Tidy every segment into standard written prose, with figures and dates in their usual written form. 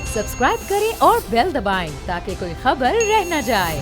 Subscribe करें और bell दबाएं ताकि कोई खबर रह न जाए।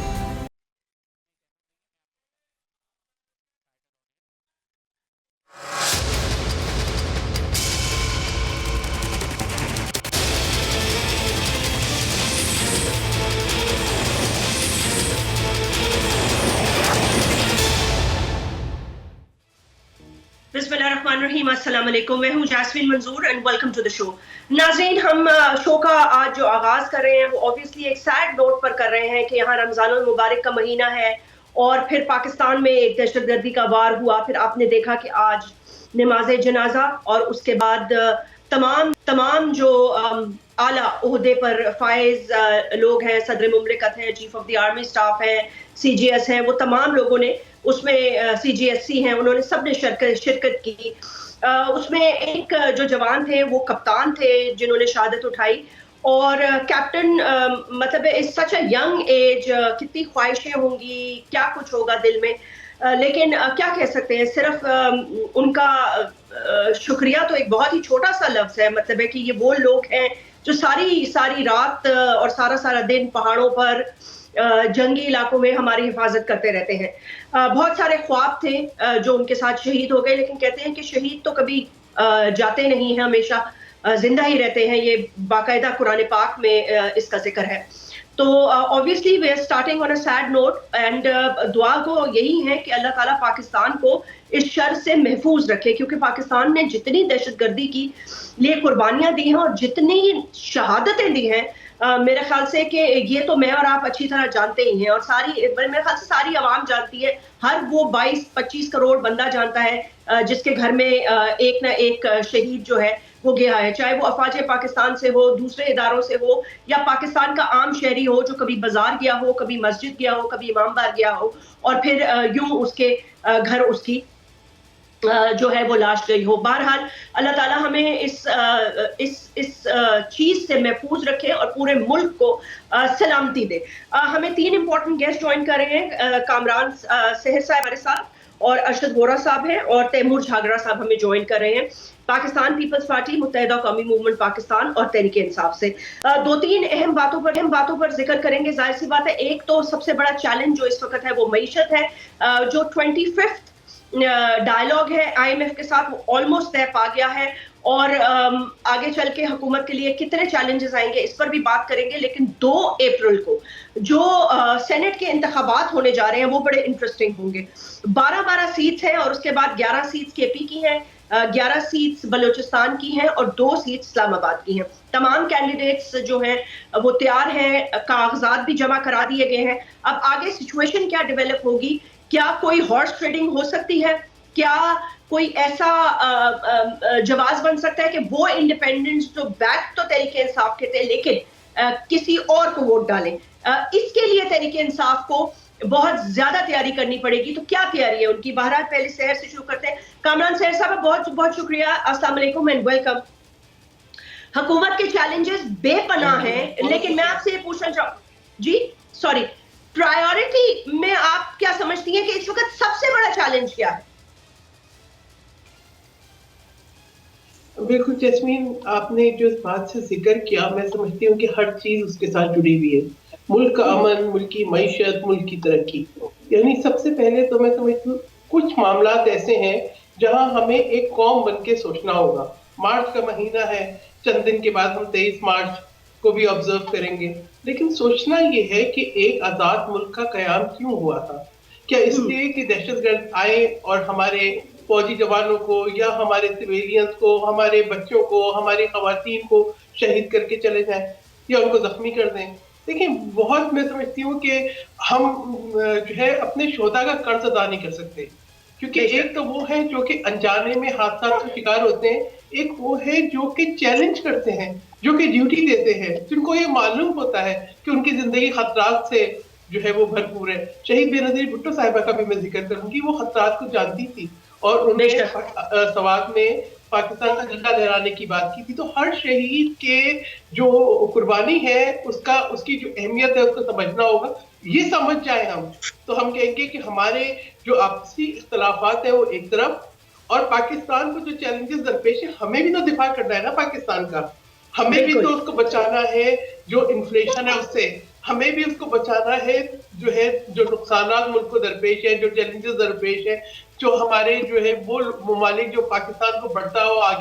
बिस्मिल्लाहिर्रहमानिर्रहीम, अस्सलाम वालेकुम। मैं हूं Jasmeen Manzoor and welcome to the show. नाज़रीन, हम शो का आज जो आगाज कर रहे हैं वो ऑब्वियसली एक सैड नोट पर कर रहे हैं कि यहाँ रमजानुल मुबारक का महीना है और फिर पाकिस्तान में एक दहशतगर्दी का वार हुआ। फिर आपने देखा कि आज नमाज जनाजा और उसके बाद तमाम तमाम जो आला ओहदे पर फाइज लोग हैं, सदर मुमलिकत है, chief of the army staff है, CGS है, वो तमाम लोगों ने उसमें CGSC हैं, उन्होंने सबने शिरकत की। उसमें एक जो जवान थे वो कप्तान थे जिन्होंने शहादत उठाई और कैप्टन मतलब is such a young age, कितनी ख्वाहिशें होंगी, क्या कुछ होगा दिल में, लेकिन क्या कह सकते हैं, सिर्फ उनका शुक्रिया तो एक बहुत ही छोटा सा लफ्ज है। मतलब है कि ये वो लोग हैं जो सारी सारी रात और सारा सारा दिन पहाड़ों पर जंगी इलाकों में हमारी हिफाजत करते रहते हैं। बहुत सारे ख्वाब थे जो उनके साथ शहीद हो गए, लेकिन कहते हैं कि शहीद तो कभी जाते नहीं हैं, हमेशा जिंदा ही रहते हैं। ये बाकायदा कुरान पाक में इसका जिक्र है। तो obviously we are starting on a sad note and Dua को यही है कि अल्लाह ताला पाकिस्तान को इस शर से महफूज रखे, क्योंकि पाकिस्तान ने जितनी दहशतगर्दी की लिए कुर्बानियां दी हैं और जितनी शहादतें दी हैं, मेरे ख्याल से कि ये तो मैं और आप अच्छी तरह जानते ही हैं और सारी मेरे ख्याल से सारी आवाम जानती है। हर वो 22-25 करोड़ बंदा जानता है जिसके घर में एक ना एक शहीद जो है वो गया है, चाहे वो अफवाज पाकिस्तान से हो, दूसरे इदारों से हो, या पाकिस्तान का आम शहरी हो जो कभी बाजार गया हो, कभी मस्जिद गया हो, कभी इमाम बार गया हो और फिर यूं उसके घर उसकी जो है वो लाश गई हो। बहरहाल अल्लाह ताला हमें इस चीज से महफूज रखे और पूरे मुल्क को सलामती दे। हमें 3 इंपॉर्टेंट गेस्ट ज्वाइन कर रहे हैं। कामरान सेहर साहब हमारे साथ और अरशद वोरा साहब हैं और तैमूर झागरा साहब हमें ज्वाइन कर रहे हैं पाकिस्तान पीपल्स पार्टी, मुत्तहिदा कौमी मूवमेंट पाकिस्तान और तहरीक इंसाफ से। 2-3 अहम बातों पर जिक्र करेंगे। जाहिर सी बात है, एक तो सबसे बड़ा चैलेंज जो इस वक्त है वो मईशत है। जो 25th डायलॉग है IMF के साथ वो ऑलमोस्ट तय पा गया है और आगे चल के हुकूमत के लिए कितने चैलेंजेस आएंगे इस पर भी बात करेंगे। लेकिन 2 अप्रैल को जो सेनेट के इंतखाबात होने जा रहे हैं वो बड़े इंटरेस्टिंग होंगे। 12 सीट्स हैं और उसके बाद 11 सीट्स KP की हैं, 11 सीट्स बलूचिस्तान की हैं और 2 सीट्स इस्लामाबाद की हैं। तमाम कैंडिडेट्स जो हैं वो तैयार हैं, कागजात भी जमा करा दिए गए हैं। अब आगे सिचुएशन क्या डेवलप होगी, क्या कोई हॉर्स ट्रेडिंग हो सकती है, क्या कोई ऐसा जवाब बन सकता है कि वो इंडिपेंडेंट्स जो बैक तो तहरीक इंसाफ के थे लेकिन किसी और को वोट डालें। इसके लिए तहरीक इंसाफ को बहुत ज्यादा तैयारी करनी पड़ेगी। तो क्या तैयारी है उनकी? बहरहाल पहले शहर से शुरू करते हैं। कामरान शहर साहब, बहुत बहुत शुक्रिया, अस्सलाम वालेकुम एंड वेलकम। हुकूमत के चैलेंजेस बेपनाह हैं, लेकिन मैं आपसे ये पूछना चाहूँ जी, सॉरी, प्रायोरिटी में आप क्या समझती हैं कि इस वक्त सबसे बड़ा चैलेंज क्या है? बिल्कुल जैस्मीन, आपने जो इस बात से जिक्र किया, मैं समझती हूँ कि हर चीज उसके साथ जुड़ी हुई है। मुल्क का अमन, मुल्क की मईशत, मुल्क की तरक्की। यानी सबसे पहले तो मैं समझती हूँ कुछ मामलात ऐसे हैं जहां हमें एक कौम बन के सोचना होगा। मार्च का महीना है, चंद दिन के बाद हम 23 मार्च को भी ऑब्जर्व करेंगे, लेकिन सोचना ये है कि एक आजाद मुल्क का कयाम क्यों हुआ था? क्या इसलिए कि दहशतगर्द आए और हमारे फौजी जवानों को या हमारे सिविलियंस को, हमारे बच्चों को, हमारी खवातीन को शहीद करके चले जाएं या उनको जख्मी कर दें? देखिए, बहुत मैं समझती हूँ कि हम जो है अपने शोधा का कर्ज अदा नहीं कर सकते, क्योंकि एक तो वो है जो कि अनजाने में हादसा का शिकार होते हैं, एक वो है जो कि चैलेंज करते हैं, जो कि ड्यूटी देते हैं, जिनको ये मालूम होता है कि उनकी जिंदगी खतरात से जो है वो भरपूर है। शहीद बेनजीर भुट्टो साहिबा का भी मैं जिक्र करूंगी, वो खतरात को जानती थी और उन्होंने सवात में पाकिस्तान का झंडा लहराने की बात की थी। तो हर शहीद के जो कुर्बानी है उसकी जो अहमियत है उसको समझना होगा। ये समझ जाए हम, तो हम कहेंगे कि हमारे जो आपसी इख्तलाफात है वो एक तरफ, और पाकिस्तान को जो चैलेंजेस दरपेश है हमें भी तो दिफा करना है ना पाकिस्तान का। हमें भी तो उसको बचाना है, जो इन्फ्लेशन है उससे हमें भी उसको बचाना है, जो नुकसान मुल्क को दरपेश है, जो चैलेंजेस दरपेश है, जो हमारे जो है वो ममालिक जो पाकिस्तान को बढ़ता हुआ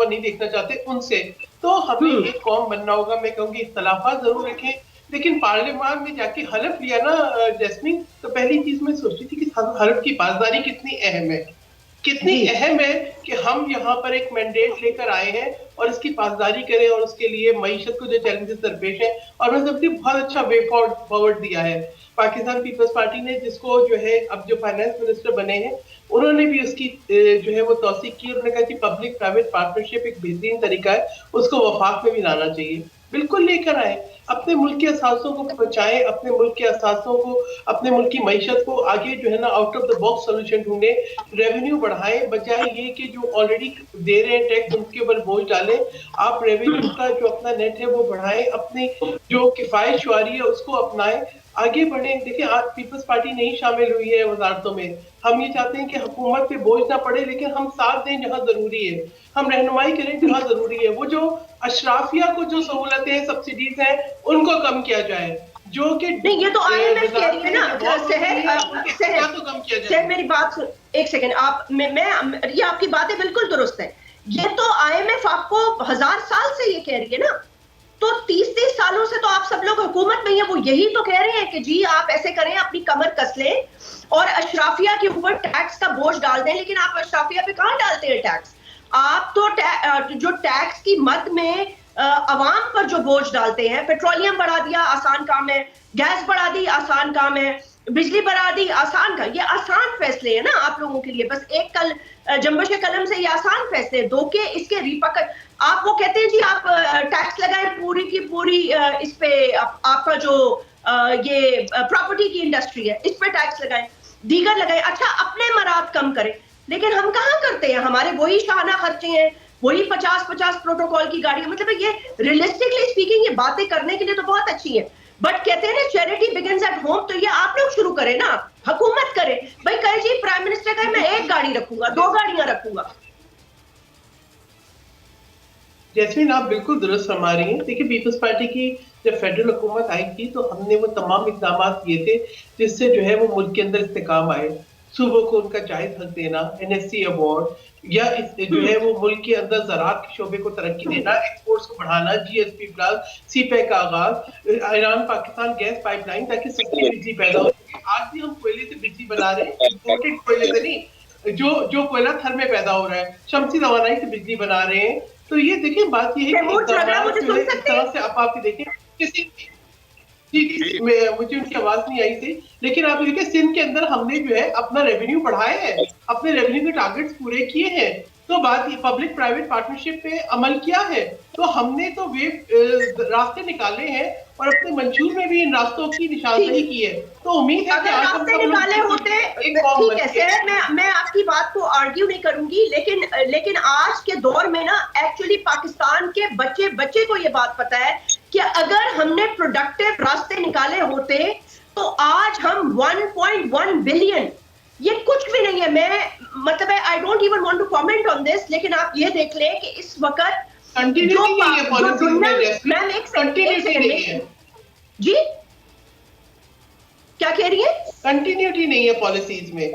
नहीं देखना चाहते उनसे। तो हमें एक कौम बनना होगा। मैं कहूँगी इख्तलाफात जरूर रखें, लेकिन पार्लियामान में जाके हलफ लिया ना जैस्मीन, तो पहली चीज मैं सोचती थी कि हलफ की पासदारी कितनी अहम है, कितनी अहम है कि हम यहाँ पर एक मैंडेट लेकर आए हैं और इसकी पासदारी करें और उसके लिए मईशत को जो चैलेंजेस दरपेश है। और मैं सबसे बहुत अच्छा वे फॉरवर्ड दिया है पाकिस्तान पीपल्स पार्टी ने, जिसको जो है अब जो फाइनेंस मिनिस्टर बने हैं उन्होंने भी उसकी जो है वो तौसीक की। उन्होंने कहा कि पब्लिक प्राइवेट पार्टनरशिप एक बेहतरीन तरीका है, उसको वफाक में भी लाना चाहिए। बिल्कुल लेकर आए, अपने मुल्क के असासों को बचाएं, अपने मुल्क के असासों को, अपने मुल्क की मईशत को आगे जो है ना out of the box solution ढूंढे, रेवेन्यू बढ़ाएं, बजाय ये कि जो ऑलरेडी दे रहे हैं टैक्स उनके ऊपर बोझ डालें। आप रेवेन्यू का जो अपना नेट है वो बढ़ाएं, अपनी जो किफायत शुआरी है उसको अपनाएं, आगे बढ़े। देखिए आज पीपल्स पार्टी नहीं शामिल हुई है वजारतों में। हम ये चाहते हैं कि हुकूमत पे बोझ ना पड़े, लेकिन हम साथ दें जहां जरूरी है, हम रहनुमाई करें जहां जरूरी है। वो जो अशराफिया को जो सहूलतें सब्सिडीज हैं उनको कम किया जाए, जो कि नहीं, ये तो IMF कह रही है ना। सहर तो कम किया जाए। मेरी बात सुन एक सेकंड, आप मैं ये आपकी बातें बिल्कुल दुरुस्त है। ये तो IMF आपको 1000 साल से ये कह रही है ना, तो 30-30 सालों से तो आप सब लोग हुकूमत में ही है, वो यही तो कह रहे हैं कि जी आप ऐसे करें, अपनी कमर कस लें और अशराफिया के ऊपर टैक्स का बोझ डाल दें। लेकिन आप अशराफिया पे कहां डालते हैं टैक्स? आप तो जो टैक्स की मद में अवाम पर जो बोझ डालते हैं, पेट्रोलियम बढ़ा दिया आसान काम है, गैस बढ़ा दी आसान काम है, बिजली बढ़ा दी आसान का, ये आसान फैसले हैं ना आप लोगों के लिए। बस एक जंबश कलम से ये आसान फैसले दो के इसके रिपकट आप वो कहते हैं जी आप टैक्स लगाएं पूरी की पूरी इस पे आपका जो ये प्रॉपर्टी की इंडस्ट्री है इस पे टैक्स लगाएं, दीगर लगाएं, अच्छा अपने मराद कम करें। लेकिन हम कहाँ करते हैं? हमारे वही शाहाना खर्चे हैं, वही 50-50 प्रोटोकॉल की गाड़ी। मतलब ये रियलिस्टिकली स्पीकिंग ये बातें करने के लिए तो बहुत अच्छी है, बट कहते हैं ना चैरिटी बिगिंस एट होम, तो ये आप लोग शुरू करें ना, हुकूमत करे। भाई कहे जी प्राइम मिनिस्टर कहे मैं एक गाड़ी रखूंगा, 2 गाड़ियां रखूंगा। जैस्मीन आप बिल्कुल दुरुस्त फरमा रही हैं। देखिए पीपल्स पार्टी की जब फेडरल हुकूमत आई थी तो हमने वो तमाम इकदाम किए थे जिससे जो है वो मुल्क के अंदर इस्तेकाम आए। सूबों को उनका जायज हक देना, NSC अवार्ड, या जो है वो मुल्क के अंदर ज़राअत के शोबे को तरक्की देना, एक्सपोर्ट्स को बढ़ाना, GSP प्लस, CPEC का आगाज, ईरान पाकिस्तान गैस पाइपलाइन ताकि सस्ती बिजली पैदा हो सके। आज भी हम कोयले से बिजली बना रहे हैं, इंपोर्टेड कोयले से नहीं, जो कोयला थर में पैदा हो रहा है, शमसी तवानाई से बिजली बना रहे हैं। तो ये देखिए बात ये है कि इस तरह से आप देखिए किसी मुझे उनकी आवाज नहीं आई थी, लेकिन आप देखिए सिंध के अंदर हमने जो है अपना रेवेन्यू बढ़ाया है, अपने रेवेन्यू के टारगेट्स पूरे किए हैं। तो बात ये पब्लिक प्राइवेट पार्टनरशिप पे अमल किया है, तो हमने तो वे रास्ते निकाले हैं और अपने मंशूर में भी इन रास्तों की निशानदेही की है। तो उम्मीद है कि आज हम सब निकाले होते ठीक है सर, मैं आपकी बात को आर्ग्यू नहीं करूंगी, लेकिन आज के दौर में ना एक्चुअली पाकिस्तान के बच्चे को ये बात पता है कि अगर हमने प्रोडक्टिव रास्ते निकाले होते तो आज हम 1.1 बिलियन, ये कुछ भी नहीं है। मैं मतलब I don't even want to comment on this, लेकिन आप ये देख लें कि इस वक्त मैम एक सेकंड जी क्या कह रही है? कंटिन्यूटी नहीं है पॉलिसीज में,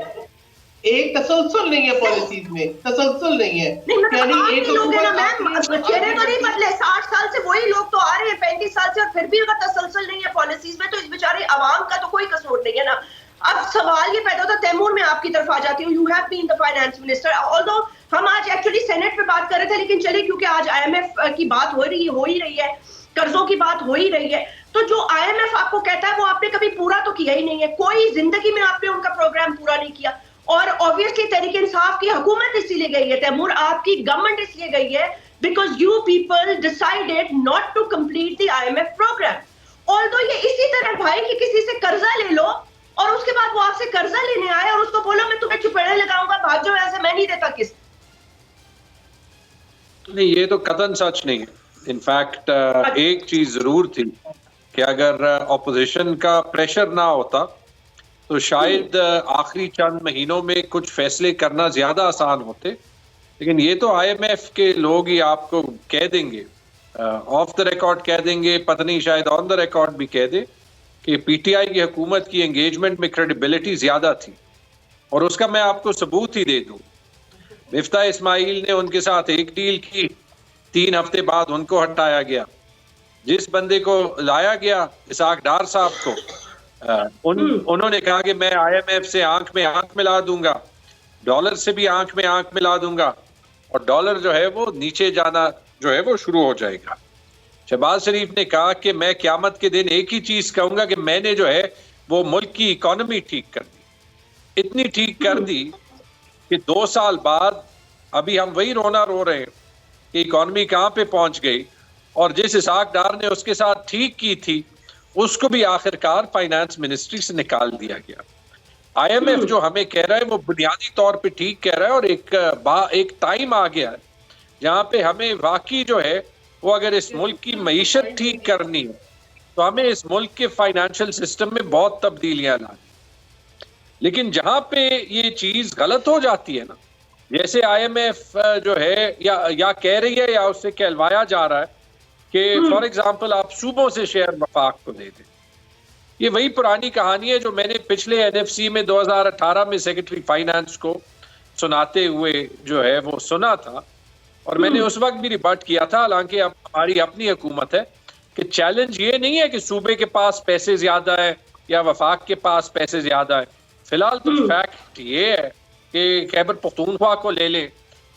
एक तसलसल नहीं है पॉलिसीज में, तसलसल नहीं है। यानी एक लोग है ना मैम, चेहरे तो नहीं बदले, 60 साल से वही लोग तो आ रहे हैं, 35 साल से, और फिर भी अगर तसलसल नहीं है पॉलिसीज में तो इस बेचारे आवाम का तो कोई कसूर नहीं है ना। अब सवाल ये पैदा होता है, तैमूर मैं आपकी तरफ आ जाती हूँ, you have been the finance minister, although हम आज एक्चुअली सेनेट पे बात कर रहे थे, लेकिन चलिए क्योंकि आज IMF की बात हो ही रही है, कर्जों की बात हो ही रही है, तो जो IMF आपको कहता है वो आपने कभी पूरा तो किया ही नहीं है, कोई जिंदगी में आपने उनका प्रोग्राम पूरा नहीं किया। और ऑब्वियसली तहरीक इंसाफ की हुकूमत इसलिए गई है, तैमूर आपकी गवर्नमेंट इसलिए गई है because you people decided not to complete the IMF program. Although ये इसी तरह भाई कि किसी से कर्जा ले लो और उसके बाद वो आपसे कर्जा लेने आए और उसको बोलो मैं तुम्हें चुपेड़े लगाऊंगा, भाग जाओ, ऐसे मैं नहीं देता किस्त। नहीं, ये तो कतन सच नहीं है। इनफैक्ट एक चीज जरूर थी कि अगर ऑपोजिशन का प्रेशर ना होता तो शायद आखिरी चंद महीनों में कुछ फैसले करना ज्यादा आसान होते, लेकिन ये तो IMF के लोग ही आपको कह देंगे, ऑफ द रिकॉर्ड कह देंगे, पता नहीं शायद ऑन द रिकॉर्ड भी कह दे कि PTI की हुकूमत की एंगेजमेंट में क्रेडिबिलिटी ज्यादा थी। और उसका मैं आपको सबूत ही दे दूं, मिफ्ता इस्माइल ने उनके साथ एक डील की, 3 हफ्ते बाद उनको हटाया गया। जिस बंदे को लाया गया, इसाक डार साहब को, उन्होंने कहा कि मैं IMF से आंख में आंख मिला दूंगा, डॉलर से भी आंख में आंख मिला दूंगा, और डॉलर जो है वो नीचे जाना जो है वो शुरू हो जाएगा। शहबाज शरीफ ने कहा कि मैं क़यामत के दिन एक ही चीज कहूंगा कि मैंने जो है वो मुल्क की इकोनॉमी ठीक कर दी। इतनी ठीक कर दी कि 2 साल बाद अभी हम वही रोना रो रहे हैं कि इकोनॉमी कहाँ पे पहुंच गई, और जिस इसाक डार ने उसके साथ ठीक की थी उसको भी आखिरकार फाइनेंस मिनिस्ट्री से निकाल दिया गया। IMF जो हमें कह रहा है वो बुनियादी तौर पे ठीक कह रहा है, और एक टाइम आ गया है जहाँ पे हमें वाकई जो है वो अगर इस मुल्क की मईशत ठीक करनी है तो हमें इस मुल्क के फाइनेंशियल सिस्टम में बहुत तब्दीलियां लानी। लेकिन जहाँ पे ये चीज गलत हो जाती है ना, जैसे IMF जो है या कह रही है या उससे कहलवाया जा रहा है कि फॉर एग्जाम्पल आप सूबों से शेयर वफाक को दे दें, ये वही पुरानी कहानी है जो मैंने पिछले NFC में 2018 में सेक्रेटरी फाइनेंस को सुनाते हुए जो है वो सुना था, और मैंने उस वक्त भी रिबट किया था। हालांकि अब हमारी अपनी हुकूमत है कि चैलेंज ये नहीं है कि सूबे के पास पैसे ज्यादा है या वफाक के पास पैसे ज्यादा है। फिलहाल तो फैक्ट ये है कि खैबर पख्तूनख्वा को ले लें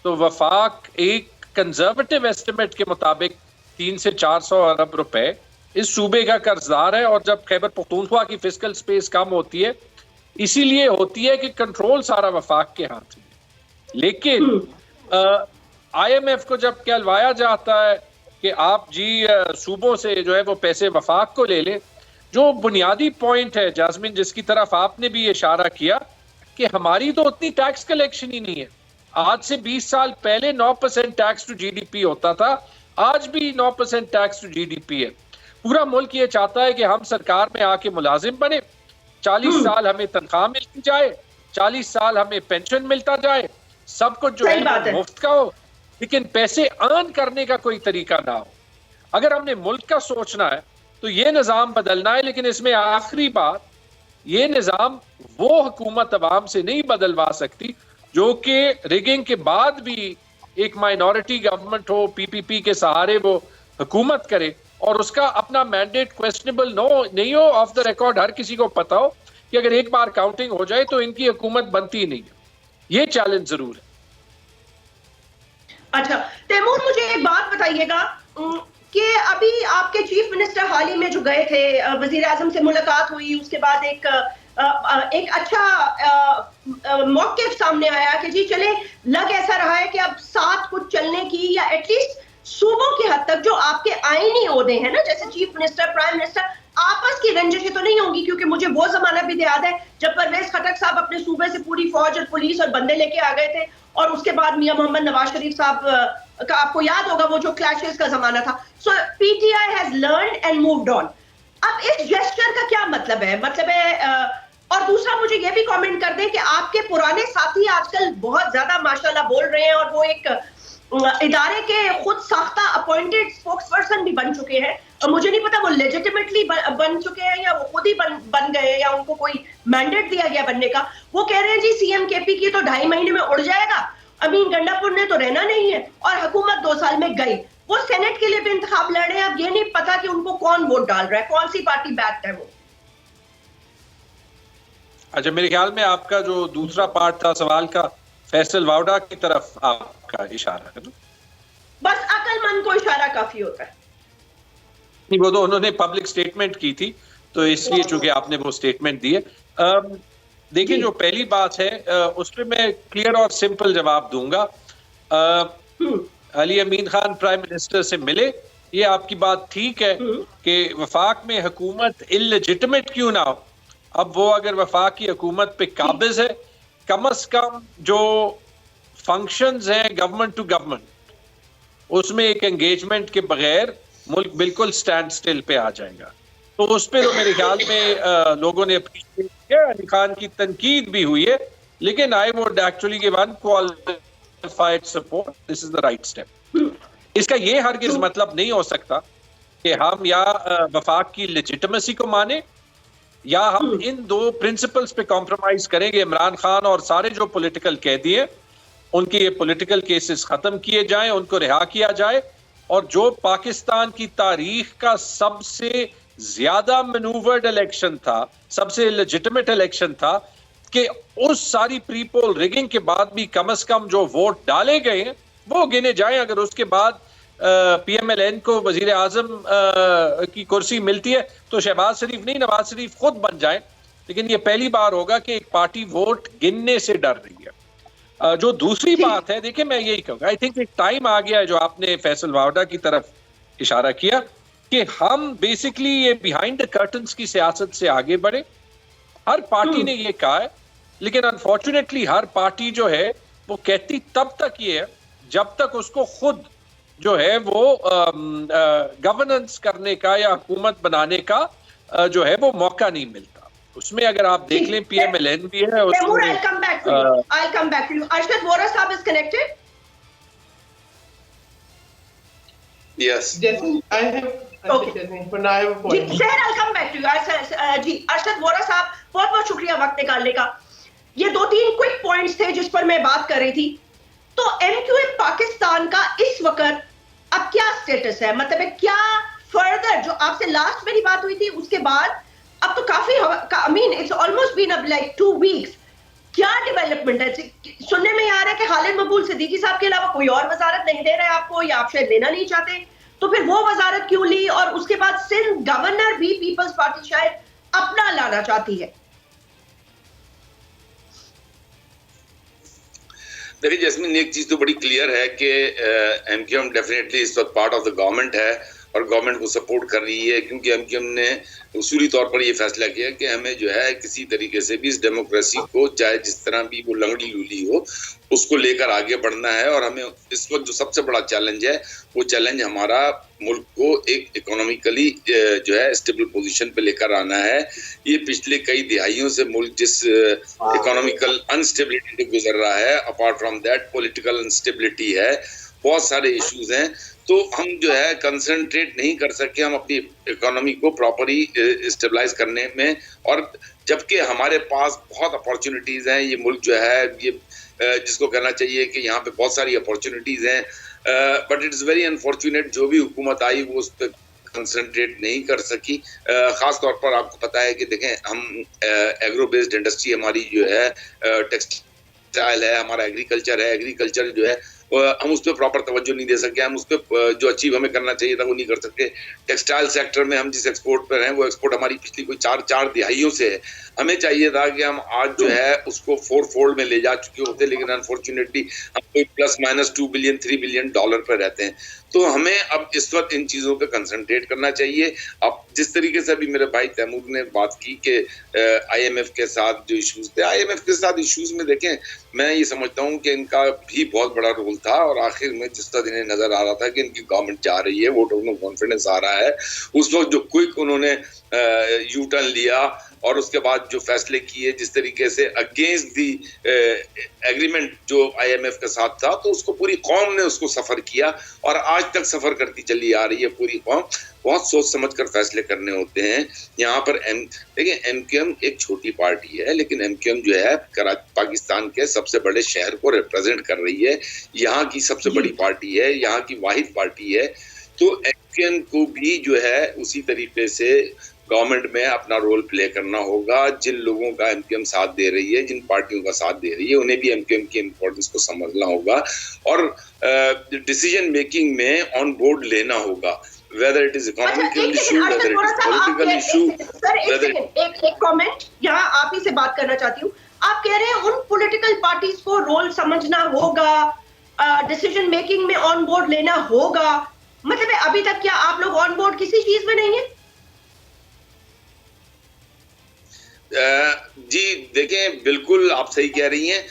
तो वफाक एक कंजर्वेटिव एस्टिमेट के मुताबिक 300 से 400 अरब रुपए इस सूबे का कर्जदार है। और जब खैबर पख्तूनख्वा की फिस्कल स्पेस कम होती है, इसीलिए होती है कि कंट्रोल सारा वफाक के हाथ में। लेकिन IMF को जब कहलवाया जाता है कि आप जी सूबों से जो है वो पैसे वफाक को ले लें, जो बुनियादी पॉइंट है जास्मिन जिसकी तरफ आपने भी इशारा किया कि हमारी तो उतनी टैक्स कलेक्शन ही नहीं है। आज से 20 साल पहले 9% टैक्स टू GDP होता था, आज भी 9% टैक्स टू GDP है। पूरा मुल्क ये चाहता है कि हम सरकार में आके मुलाजिम बने, 40 साल हमें तनख्वाह मिलती जाए, 40 साल हमें पेंशन मिलता जाए, सब कुछ जो है मुफ्त का हो, लेकिन पैसे अर्न करने का कोई तरीका ना हो। अगर हमने मुल्क का सोचना है तो ये निज़ाम बदलना है। लेकिन इसमें आखिरी बात, ये निज़ाम वो हुकूमत अवाम से नहीं बदलवा सकती जो कि रिगिंग के बाद भी एक माइनॉरिटी गवर्नमेंट हो, PPP के सहारे वो हुकूमत करे और उसका अपना मैंडेट क्वेश्चनेबल नहीं हो। ऑफ द रिकॉर्ड हर किसी को पता हो कि अगर एक बार काउंटिंग हो जाए तो इनकी हुकूमत बनती ही नहीं है। ये चैलेंज जरूर है। अच्छा तैमूर, मुझे एक बात बताइएगा कि अभी आपके चीफ मिनिस्टर हाल ही में जो गए थे, वजीर आजम से मुलाकात हुई, उसके बाद एक अच्छा मौक़िफ़ सामने आया कि जी चले, लग ऐसा रहा है कि अब साथ कुछ चलने की या एटलीस्ट सूबों की हद तक जो आपके आईनी ओहदे हैं ना, जैसे चीफ मिनिस्टर, प्राइम मिनिस्टर, आपस की रंजिशें तो नहीं होंगी। क्योंकि मुझे वो जमाना भी याद है जब परवेज खटक साहब अपने सूबे से पूरी फौज और पुलिस और बंदे लेके आ गए थे, और उसके बाद मियां मोहम्मद नवाज शरीफ साहब का आपको याद होगा वो जो क्लैशेस का जमाना था। सो PTI has learned and moved on. अब इस जेस्चर का क्या मतलब है? और दूसरा मुझे ये भी कमेंट कर दें कि आपके पुराने साथी आजकल बहुत ज्यादा माशाल्लाह बोल रहे हैं, और वो एक इदारे के खुद साख्ता अपॉइंटेड स्पोक्स पर्सन भी बन चुके हैं। और मुझे नहीं पता वो लेजिटिमेटली बन चुके हैं या वो खुद ही बन गए या उनको कोई मैंडेट दिया गया बनने का। वो कह रहे हैं जी CM KP की तो 2.5 महीने में उड़ जाएगा, अमीन गंडापुर ने तो रहना नहीं है, और हुकूमत 2 साल में गई। वो सेनेट के लिए भी इंतखाब लड़ रहे हैं, अब ये नहीं पता कि उनको कौन वोट डाल रहा है, कौन सी पार्टी बैक्ड है वो। अच्छा, मेरे ख्याल में आपका जो दूसरा पार्ट था सवाल का, फैसल वावडा की तरफ आपका इशारा है ना? बस अक्लमंद को इशारा काफी होता है। नहीं, वो तो उन्होंने पब्लिक स्टेटमेंट की थी, तो इसलिए चूंकि आपने वो स्टेटमेंट दी है। देखिए, जो पहली बात है उस पर मैं क्लियर और सिंपल जवाब दूंगा। अली अमीन खान प्राइम मिनिस्टर से मिले, ये आपकी बात ठीक है कि वफाक में हुकूमत इलेजिटिमेट क्यों ना हो। अब वो अगर वफाक की हुकूमत पे काबिज है, कम अज कम जो फंक्शंस हैं गवर्नमेंट टू गवर्नमेंट, उसमें एक एंगेजमेंट के बगैर मुल्क बिल्कुल स्टैंड स्टिल पे आ जाएगा। तो उस पर तो मेरे ख्याल में लोगों ने अप्रिशिएट किया, अली खान की तनकीद भी हुई है, लेकिन I would actually give one qualified support, this is the right step. इसका ये हरगिज मतलब नहीं हो सकता कि हम या वफाक की लेजिटिमेसी को माने या हम इन दो प्रिंसिपल्स पे कॉम्प्रोमाइज करेंगे। इमरान खान और सारे जो पॉलिटिकल कैदी हैं उनके ये पॉलिटिकल केसेस खत्म किए जाएं, उनको रिहा किया जाए, और जो पाकिस्तान की तारीख का सबसे ज्यादा मैनूवर्ड इलेक्शन था, सबसे लेजिटिमेट इलेक्शन था, कि उस सारी प्री पोल रिगिंग के बाद भी कम से कम जो वोट डाले गए हैं वो गिने जाएं। अगर उसके बाद PMLN को वजीर आजम की कुर्सी मिलती है तो शहबाज शरीफ नहीं, नवाज शरीफ खुद बन जाए। लेकिन ये पहली बार होगा कि एक पार्टी वोट गिनने से डर रही है। जो दूसरी बात है, देखिए मैं यही कहूँगा, आई थिंक एक टाइम आ गया है, जो आपने फैसल वावडा की तरफ इशारा किया, कि हम बेसिकली ये बिहाइंड द कर्टन्स की सियासत से आगे बढ़े। हर पार्टी ने ये कहा है, लेकिन अनफॉर्चुनेटली हर पार्टी जो है वो कहती तब तक ये है जब तक उसको खुद जो है वो गवर्नेंस करने का या हुकूमत बनाने का जो है वो मौका नहीं मिलता। उसमें अगर आप देख लें PMLN भी है। I'll come back to you. Arshad Vora Saab is connected. Yes. I have. Okay. Seher, I'll come back to you. Ji, Arshad Vora साहब, बहुत बहुत शुक्रिया वक्त निकालने का। ये 2-3 क्विक पॉइंट्स थे जिस पर मैं बात कर रही थी। तो MQM पाकिस्तान का इस वक्त अब क्या स्टेटस है, मतलब है क्या फर्दर, जो आपसे लास्ट मेरी बात हुई थी उसके बाद अब तो काफी, I mean it's almost been अब लाइक 2 वीक्स, क्या डेवलपमेंट है? सुनने में आ रहा है कि खालिद मकबूल सिद्दीकी साहब के अलावा कोई और वजारत नहीं दे रहा है आपको, या आप शायद लेना नहीं चाहते, तो फिर वो वजारत क्यों ली? और उसके बाद सिंध गवर्नर भी पीपल्स पार्टी शायद अपना लाना चाहती है। देखिए जैस्मीन, एक चीज तो बड़ी क्लियर है कि MQM डेफिनेटली इस वक्त पार्ट ऑफ द गवर्नमेंट है और गवर्नमेंट को सपोर्ट कर रही है, क्योंकि MQM ने उसूली तौर पर ये फैसला किया कि हमें जो है किसी तरीके से भी इस डेमोक्रेसी को, चाहे जिस तरह भी वो लंगड़ी लूली हो, उसको लेकर आगे बढ़ना है। और हमें इस वक्त जो सबसे बड़ा चैलेंज है वो चैलेंज हमारा मुल्क को एक इकोनॉमिकली जो है स्टेबल पोजीशन पे लेकर आना है। ये पिछले कई दिहाइयों से मुल्क जिस इकोनॉमिकल अनस्टेबिलिटी से गुजर रहा है, apart from that political unstability है, बहुत सारे इश्यूज हैं, तो हम जो है कंसंट्रेट नहीं कर सके हम अपनी इकोनॉमी को प्रॉपरली स्टेबलाइज करने में। और जबकि हमारे पास बहुत अपॉर्चुनिटीज हैं, ये मुल्क जो है ये जिसको कहना चाहिए कि यहाँ पे बहुत सारी अपॉर्चुनिटीज हैं, बट इट्स वेरी अनफॉर्चुनेट जो भी हुकूमत आई वो उस पर कंसंट्रेट नहीं कर सकी। खास तौर पर आपको पता है कि देखें, हम एग्रो बेस्ड इंडस्ट्री हमारी जो है, टेक्सटाइल है, हमारा एग्रीकल्चर है, एग्रीकल्चर जो है हम उस पर प्रॉपर तवज्जो नहीं दे सके, हम उस पर जो अचीव हमें करना चाहिए था वो नहीं कर सकते। टेक्सटाइल सेक्टर में हम जिस एक्सपोर्ट पर हैं वो एक्सपोर्ट हमारी पिछली कोई चार दिहाइयों से है। हमें चाहिए था कि हम आज जो है उसको 4 फोल्ड में ले जा चुके होते, लेकिन अनफॉर्चुनेटली हम कोई +-2 बिलियन $3 बिलियन पर रहते हैं। तो हमें अब इस वक्त इन चीज़ों पे कंसंट्रेट करना चाहिए। अब जिस तरीके से अभी मेरे भाई तैमूर ने बात की कि IMF के साथ जो इश्यूज थे, IMF के साथ इश्यूज में देखें, मैं ये समझता हूँ कि इनका भी बहुत बड़ा रोल था, और आखिर में जिस तरह इन्हें नजर आ रहा था कि इनकी गवर्नमेंट जा रही है, वोट ऑफ कॉन्फिडेंस आ रहा है, उस वक्त जो क्विक उन्होंने यू टर्न लिया और उसके बाद जो फैसले किए जिस तरीके से अगेंस्ट दी एग्रीमेंट जो IMF के साथ था, तो उसको पूरी कौम ने उसको सफर किया और आज तक सफर करती चली आ रही है पूरी कौम। बहुत सोच समझ कर फैसले करने होते हैं यहाँ पर। देखिए MQM एक छोटी पार्टी है, लेकिन MQM जो है पाकिस्तान के सबसे बड़े शहर को रिप्रेजेंट कर रही है, यहाँ की सबसे बड़ी पार्टी है, यहाँ की वाहिद पार्टी है। तो MQM को भी जो है उसी तरीके से गवर्नमेंट में अपना रोल प्ले करना होगा। जिन लोगों का MQM साथ दे रही है, जिन पार्टियों का साथ दे रही है, उन्हें भी MQM की इम्पोर्टेंस को समझना होगा और डिसीजन मेकिंग में ऑन बोर्ड लेना होगा, whether it is economical issue, whether it is political issue। Sir एक कमेंट यहाँ आप ही से बात करना चाहती हूँ। आप कह रहे हैं उन पॉलिटिकल पार्टीज को रोल समझना होगा, डिसीजन मेकिंग में ऑन बोर्ड लेना होगा, मतलब अभी तक क्या आप लोग ऑन बोर्ड किसी चीज में नहीं है? जी देखें, बिल्कुल आप सही कह रही हैं।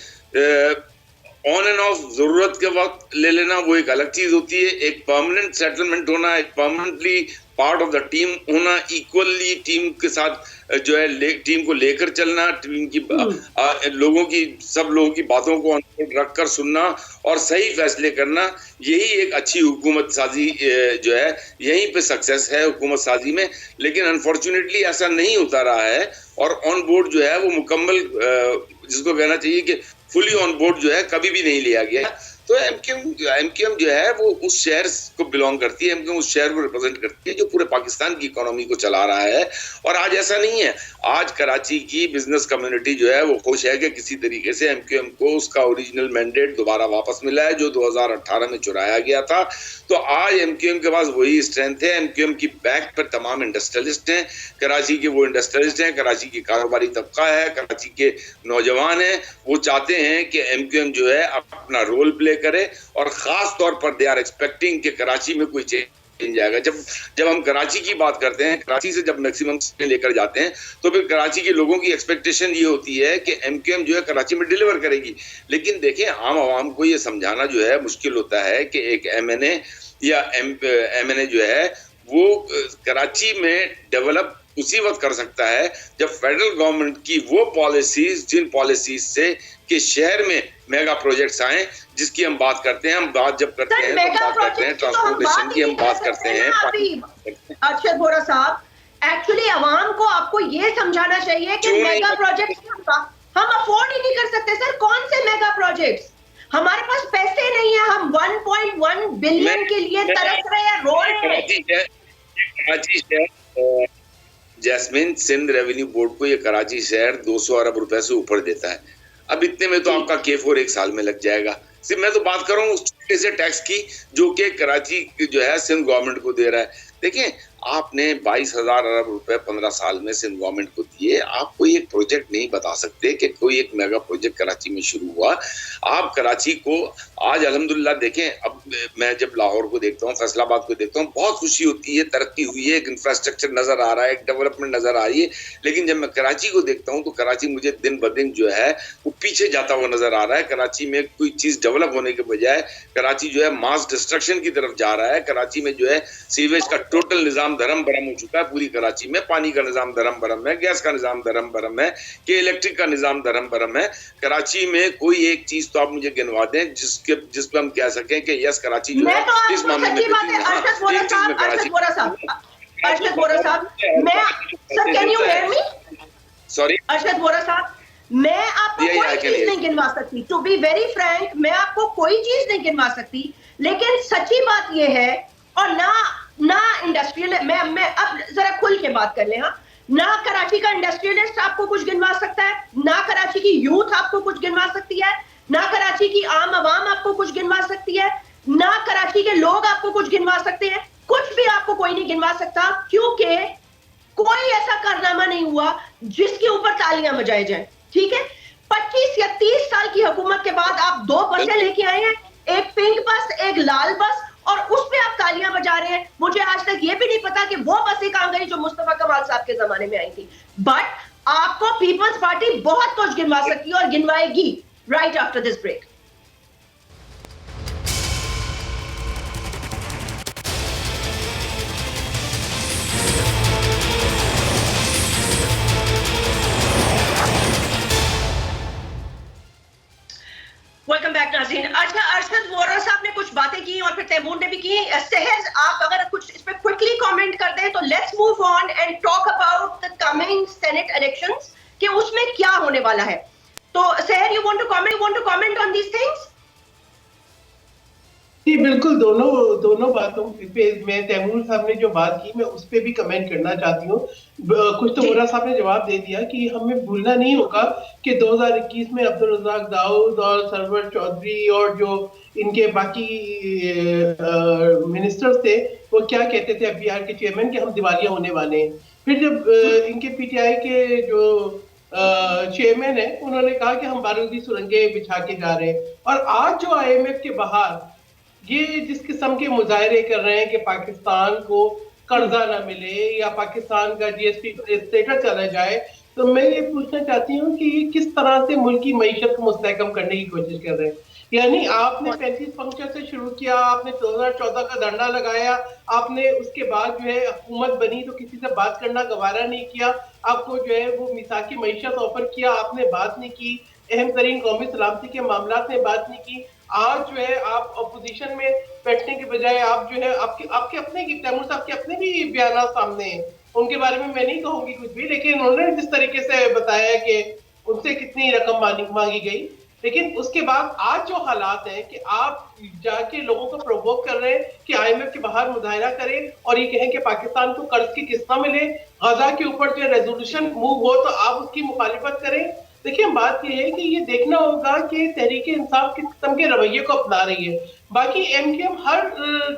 ऑन एंड ऑफ जरूरत के वक्त ले लेना वो एक अलग चीज होती है। एक परमानेंट सेटलमेंट होना, एक permanently part of the team होना, इक्वली टीम के साथ जो है टीम को लेकर चलना, टीम की सब लोगों की बातों को रख कर सुनना और सही फैसले करना, यही एक अच्छी हुकूमत साजी जो है, यहीं पे सक्सेस है हुकूमत साजी में। लेकिन अनफॉर्चुनेटली ऐसा नहीं होता रहा है और ऑन बोर्ड जो है वो मुकम्मल जिसको कहना चाहिए कि फुली ऑन बोर्ड जो है कभी भी नहीं लिया गया। तो एमक्यूएम जो है वो उस शहर को बिलोंग करती है, एमक्यूएम उस शहर को रिप्रेजेंट करती है जो पूरे पाकिस्तान की इकोनॉमी को चला रहा है। और आज ऐसा नहीं है, आज कराची की बिजनेस कम्युनिटी जो है वो खुश है कि किसी तरीके से एमक्यूएम को उसका ओरिजिनल मैंडेट दोबारा वापस मिला है जो 2018 में चुराया गया था। तो आज एमक्यूएम के पास वही स्ट्रेंथ है, एमक्यूएम की बैक पर तमाम इंडस्ट्रियलिस्ट हैं, कराची के वो इंडस्ट्रियलिस्ट हैं, कराची की कारोबारी तबका है, कराची के नौजवान हैं, वो चाहते हैं कि एमक्यूएम जो है अपना रोल प्ले करे और खास तौर पर दे आर एक्सपेक्टिंग कि कराची में कोई चेंज आएगा। जब हम कराची की बात करते हैं, कराची से जब मैक्सिमम लेकर जाते हैं तो फिर कराची के लोगों की एक्सपेक्टेशन ये होती है कि एमक्यूएम जो है कराची में डिलीवर करेगी। लेकिन देखिए आम आवाम को ये समझाना जो है मुश्किल होता है कि एक एमएनए या एमएनए जो है वो कराची में डेवलप उसी वक्त कर सकता है जब फेडरल गवर्नमेंट की वो पॉलिसीज, जिन पॉलिसीज से कि शहर में मेगा प्रोजेक्ट्स आए, जिसकी हम बात करते हैं, हम बात जब करते हैं तो बात करते हैं ट्रांसपोर्टेशन की, हम बात करते हैं। अरशद वोरा साहब, एक्चुअली अवाम को आपको ये समझाना चाहिए कि मेगा प्रोजेक्ट्स हम अफोर्ड ही नहीं कर सकते सर। कौन से मेगा प्रोजेक्ट्स? हमारे पास पैसे नहीं है, हम 1.1 बिलियन के लिए तरस रहे हैं, रो रहे हैं। कराची शहर जैस्मिन, सिंध रेवेन्यू बोर्ड को ये कराची शहर 200 अरब रुपए से ऊपर देता है। अब इतने में तो आपका K4 एक साल में लग जाएगा। सिर्फ मैं तो बात कर रहा हूँ उस छोटे से टैक्स की जो कि कराची जो है सिंध गवर्नमेंट को दे रहा है। देखिए आपने 22,000 अरब रुपए 15 साल में सिंध गवर्नमेंट को दिए, आप कोई एक प्रोजेक्ट नहीं बता सकते कि कोई एक मेगा प्रोजेक्ट कराची में शुरू हुआ। आप कराची को आज अल्हम्दुलिल्लाह देखें, अब मैं जब लाहौर को देखता हूँ, फैसलाबाद को देखता हूँ, बहुत खुशी होती है, तरक्की हुई है, एक इंफ्रास्ट्रक्चर नजर आ रहा है, एक डेवलपमेंट नजर आ रही है। लेकिन जब मैं कराची को देखता हूँ तो कराची मुझे दिन ब दिन जो है वो पीछे जाता हुआ नजर आ रहा है। कराची में कोई चीज डेवलप होने के बजाय कराची जो है मास डिस्ट्रक्शन की तरफ जा रहा है। कराची में जो है सीवेज का टोटल निजाम धर्म बरम हो चुका है पूरी कराची में, पानी का निजाम धर्म बरम है, गैस का निजाम धर्म बरम है, कि इलेक्ट्रिक का निजाम धर्म बरम है। कराची में कोई एक चीज तो आप मुझे गिनवा दें जिस पे हम कह सकें कि यस कराची जो है इस मामले में अरशद वोरा साहब, मैं आपको कोई चीज नहीं गिनवा सकती। टू बी वेरी फ्रैंक, मैं आपको कोई चीज नहीं गिनवा सकती, लेकिन सच्ची बात यह है, और ना इंडस्ट्रियल, मैं अब जरा खुल के बात कर ले, हाँ, ना कराची का इंडस्ट्रियलिस्ट आपको कुछ गिनवा सकता है, ना कराची की यूथ आपको कुछ गिनवा सकती है, ना कराची की आम आवाम आपको कुछ गिनवा सकती है, ना कराची के लोग आपको कुछ गिनवा सकते हैं। कुछ भी आपको कोई नहीं गिनवा सकता, क्योंकि कोई ऐसा कारनामा नहीं हुआ जिसके ऊपर तालियां बजाई जाए। ठीक है, 25 या 30 साल की हुकूमत के बाद आप 2 बसें लेके आए हैं, एक पिंक बस, एक लाल बस, और उस पे आप तालियां बजा रहे हैं। मुझे आज तक ये भी नहीं पता कि वो बसें कहां गई जो मुस्तफा कमाल साहब के जमाने में आई थी। बट आपको पीपल्स पार्टी बहुत कुछ गिनवा सकती है और गिनवाएगी right after this break. Welcome back नाज़रीन। अच्छा, अरशद वोरा साहब ने कुछ बातें की और फिर तैमूर ने भी की। सहज, आप अगर कुछ इस पे क्विकली कमेंट कर दें तो let's move on and talk about the coming senate elections, कि उसमें क्या होने वाला है। तो Sahaj, you want to comment on these things? जी बिल्कुल, दोनों बातों पे मैं तैमूर साहब ने जो बात की मैं उस पे भी कमेंट करना चाहती हूँ। कुछ तो वोरा साहब ने जवाब दे दिया कि हमें भूलना नहीं होगा कि 2021 में अब्दुल रज़ाक दाऊद और सरवर चौधरी और जो इनके बाकी मिनिस्टर्स थे वो क्या कहते थे FBR के चेयरमैन कि हम दिवालिया होने वाले हैं। फिर जब इनके PTI के जो चेयरमैन है उन्होंने कहा कि हम बारूदी सुरंगें बिछा के जा रहे हैं। और आज जो IMF के बाहर ये जिस किस्म के मुजाहरे कर रहे हैं कि पाकिस्तान को कर्जा ना मिले या पाकिस्तान का GSP स्टेटस चला जाए, तो मैं ये पूछना चाहती हूँ कि ये किस तरह से मुल्क की मईशत को मुस्तहकम करने की कोशिश कर रहे हैं। यानी आपने 35 फंक्शन से शुरू किया, आपने 2014 का धरना लगाया, आपने उसके बाद जो है हुकूमत बनी तो किसी से बात करना गवारा नहीं किया, आपको जो है वो मिसाकी मईशत ऑफर किया, आपने बात नहीं की, अहम तरीन कौमी सलामती के मामला में बात नहीं की। आज जो है आप अपोजिशन में बैठने के बजाय आप जो है आपके अपने तैमूर साहब के अपने भी बयान सामने हैं, उनके बारे में मैं नहीं कहूंगी कुछ भी, लेकिन उन्होंने जिस तरीके से बताया कि उनसे कितनी रकम मांगी गई, लेकिन उसके बाद आज जो हालात हैं कि आप जाके लोगों को प्रोवोक कर रहे हैं कि IMF के बाहर मुजाहरा करें और ये कहें कि पाकिस्तान को कर्ज की किस्त न मिले, गजा के ऊपर जो रेजोल्यूशन मूव हो तो आप उसकी मुखालिफत करें। देखिए बात ये है कि ये देखना होगा कि तहरीक इंसाफ किस किस्म के रवैये को अपना रही है। बाकी MQM हर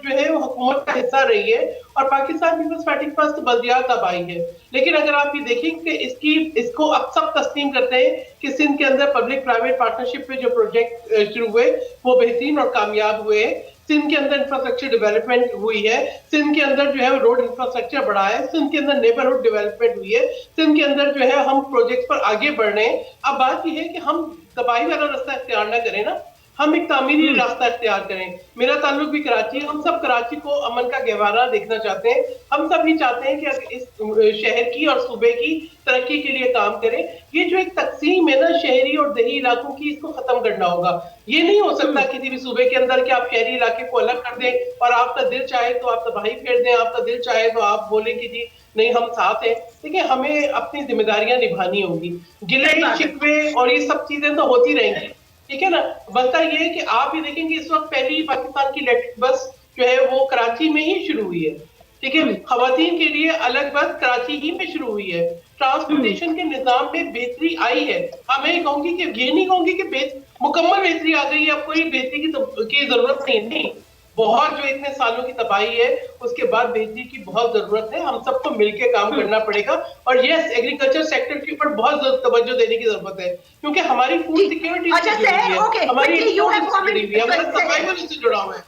जो है वो हुकूमत का हिस्सा रही है और पाकिस्तान पीपल्स पार्टी के पास तो बल्दियात तब आई है, लेकिन अगर आप ये देखें कि इसको अब सब तस्लीम करते हैं कि सिंध के अंदर पब्लिक प्राइवेट पार्टनरशिप पे जो प्रोजेक्ट शुरू हुए वो बेहतरीन और कामयाब हुए। सिंध के अंदर इंफ्रास्ट्रक्चर डेवलपमेंट हुई है, सिंध के अंदर जो है रोड इंफ्रास्ट्रक्चर बढ़ा है, सिंध के अंदर नेबरहुड डेवलपमेंट हुई है, सिंध के अंदर जो है हम प्रोजेक्ट पर आगे बढ़ रहे हैं। अब बात यह है कि हम तबाही वाला रास्ता इख्तियार ना करें ना, हम एक तामीरी रास्ता इख्तियार करें। मेरा ताल्लुक भी कराची है, हम सब कराची को अमन का गहवारा देखना चाहते हैं, हम सब ही चाहते हैं कि इस शहर की और सूबे की तरक्की के लिए काम करें। ये जो एक तकसीम है ना शहरी और देही इलाकों की, इसको खत्म करना होगा। ये नहीं हो सकता किसी भी सूबे के अंदर कि आप शहरी इलाके को अलग कर दें और आपका दिल चाहे तो आप तबाही फेर दें, आपका दिल चाहे तो आप बोलें कि जी नहीं हम साथ हैं। देखिए हमें अपनी जिम्मेदारियां निभानी होंगी, गिले शिकवे और ये सब चीजें तो होती रहेंगी, ठीक है ना। बनता ये है कि आप ही देखेंगे इस वक्त पहली पाकिस्तान की इलेक्ट्रिक बस जो है वो कराची में ही शुरू हुई है, ठीक है। खवातीन के लिए अलग बस कराची ही में शुरू हुई है। ट्रांसपोर्टेशन के निजाम में बेहतरी आई है। हाँ मैं कहूंगी कि ये नहीं कहूंगी कि मुकम्मल बेहतरी आ गई है, अब कोई बेहतरी की जरूरत नहीं। बहुत जो इतने सालों की तबाही है उसके बाद बेहतरी की बहुत जरूरत है। हम सबको मिलकर काम करना पड़ेगा और यस एग्रीकल्चर सेक्टर के ऊपर बहुत तवज्जो देने की जरूरत है, क्योंकि हमारी फूड सिक्योरिटी हमारी सर्वाइवल से जुड़ा हुआ है।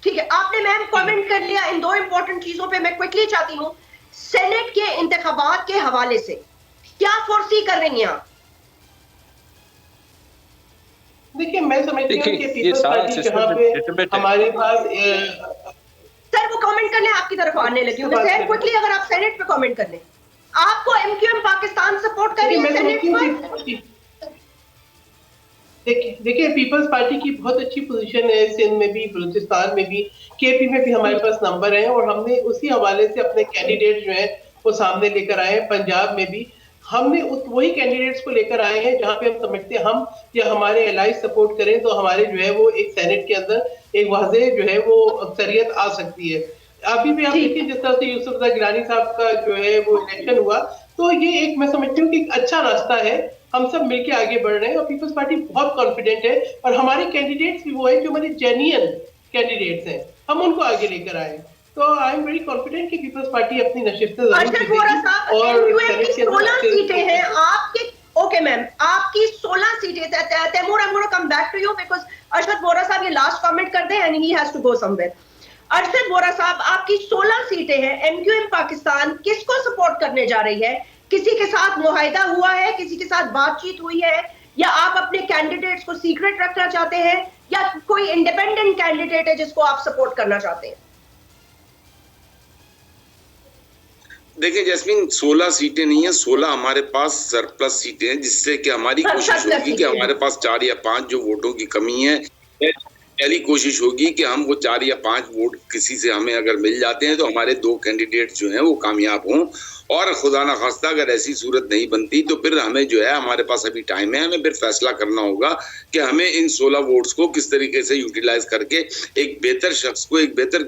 ठीक है, आपने मैम कमेंट कर लिया इन दो इंपॉर्टेंट चीजों पे। मैं क्विकली चाहती हूँ सेनेट के इंतखाबात के हवाले से क्या फोर्सी कर रही हैं आप? देखिए मैं समझती हूँ कि पीपल्स पार्टी जहाँ पे हमारे पास सर वो कमेंट करने आपकी तरफ आने लगी हूँ सर, क्विकली अगर आप सेनेट पे कमेंट कर लें। आपको MQM पाकिस्तान सपोर्ट कर रही है सेनेट पर? देखिए पीपल्स पार्टी की बहुत अच्छी पोजीशन है सिंध में भी, बलूचिस्तान में भी, KP में भी हमारे पास नंबर है और हमने उसी हवाले से अपने कैंडिडेट जो है वो सामने लेकर आए हैं। पंजाब में भी हमने वही कैंडिडेट्स को लेकर आए हैं जहां पे हम समझते हैं हम या हमारे एलाइज सपोर्ट करें तो हमारे जो है वो एक सेनेट के अंदर एक वाज़ेह जो है वो अक्सरियत आ सकती है। अभी भी आप देखिए जिस तरह से यूसुफ गिलानी साहब का जो है वो इलेक्शन हुआ, तो ये एक मैं समझती हूँ कि एक अच्छा रास्ता है। हम सब मिलके आगे बढ़ रहे हैं और पीपल्स पार्टी बहुत कॉन्फिडेंट है और हमारे कैंडिडेट्स भी वो है जो हमारे जेन्युइन कैंडिडेट्स हैं, हम उनको आगे लेकर आए। तो आई एम वेरी कॉन्फिडेंट कि पीपल्स पार्टी अपनी नशिस्तें और 16 सीटें हैं आपके। ओके मैम, आपकी 16 सीटें। Taimur I am gonna come back to you because Arshad Vora sahab ये लास्ट कमेंट कर दें and he has to go somewhere. Arshad Vora sahab आपकी 16 सीटें हैं, MQM पाकिस्तान किसको सपोर्ट करने जा रही है? किसी के साथ मुआहिदा हुआ है, किसी के साथ बातचीत हुई है, या आप अपने कैंडिडेट्स को सीक्रेट रखना चाहते हैं, या कोई इंडिपेंडेंट कैंडिडेट है जिसको आप सपोर्ट करना चाहते हैं? देखिए जैस्मीन 16 सीटें नहीं है, 16 हमारे पास सरप्लस सीटें हैं, जिससे कि हमारी कोशिश होगी कि हमारे पास 4 या 5 जो वोटों की कमी है, पहली कोशिश होगी कि हम वो 4 या 5 वोट किसी से हमें अगर मिल जाते हैं तो हमारे 2 कैंडिडेट जो हैं वो कामयाब हों। और खुदा ना खास्ता अगर ऐसी सूरत नहीं बनती तो फिर हमें जो है हमारे पास अभी टाइम है, हमें फिर फैसला करना होगा कि हमें इन 16 वोट्स को किस तरीके से यूटिलाइज करके एक बेहतर शख्स को, एक बेहतर